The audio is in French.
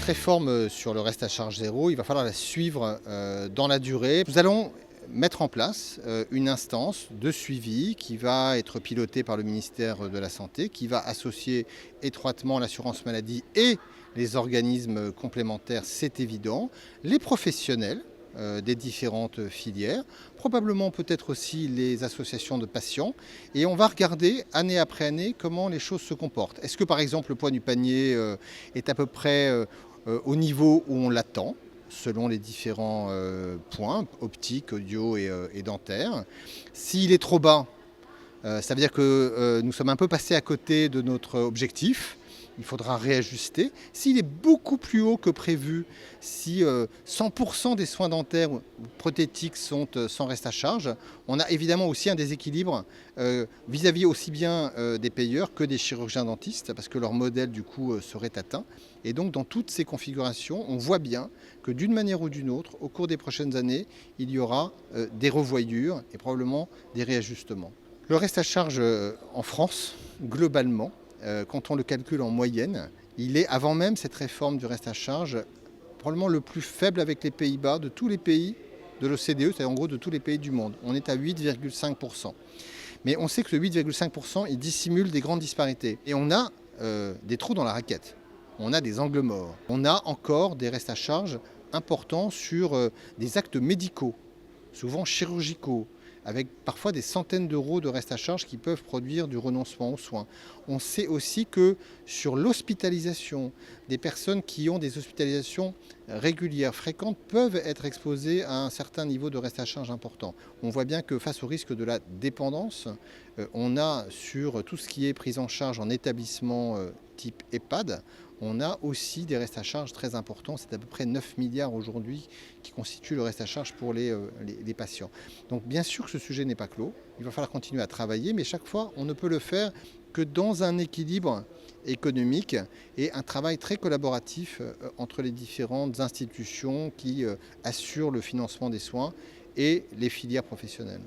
réforme sur le reste à charge zéro, il va falloir la suivre dans la durée. Nous allons mettre en place une instance de suivi qui va être pilotée par le ministère de la Santé, qui va associer étroitement l'assurance maladie et les organismes complémentaires, c'est évident, les professionnels des différentes filières, probablement peut-être aussi les associations de patients. Et on va regarder année après année comment les choses se comportent. Est-ce que par exemple le poids du panier est à peu près au niveau où on l'attend, selon les différents points, optique, audio et dentaire. S'il est trop bas, ça veut dire que nous sommes un peu passés à côté de notre objectif. Il faudra réajuster. S'il est beaucoup plus haut que prévu, si 100% des soins dentaires ou prothétiques sont sans reste à charge, on a évidemment aussi un déséquilibre vis-à-vis aussi bien des payeurs que des chirurgiens dentistes, parce que leur modèle du coup serait atteint. Et donc dans toutes ces configurations, on voit bien que d'une manière ou d'une autre, au cours des prochaines années, il y aura des revoyures et probablement des réajustements. Le reste à charge en France, globalement, quand on le calcule en moyenne, il est, avant même cette réforme du reste à charge, probablement le plus faible avec les Pays-Bas de tous les pays de l'OCDE, c'est-à-dire en gros de tous les pays du monde. On est à 8,5%. Mais on sait que ce 8,5%, il dissimule des grandes disparités. Et on a des trous dans la raquette. On a des angles morts. On a encore des restes à charge importants sur des actes médicaux, souvent chirurgicaux, avec parfois des centaines d'euros de reste à charge qui peuvent produire du renoncement aux soins. On sait aussi que sur l'hospitalisation, des personnes qui ont des hospitalisations régulières, fréquentes, peuvent être exposées à un certain niveau de reste à charge important. On voit bien que face au risque de la dépendance, on a sur tout ce qui est prise en charge en établissement type EHPAD, on a aussi des restes à charge très importants. C'est à peu près 9 milliards aujourd'hui qui constituent le reste à charge pour les patients. Donc bien sûr que ce sujet n'est pas clos. Il va falloir continuer à travailler, mais chaque fois, on ne peut le faire que dans un équilibre économique et un travail très collaboratif entre les différentes institutions qui assurent le financement des soins et les filières professionnelles.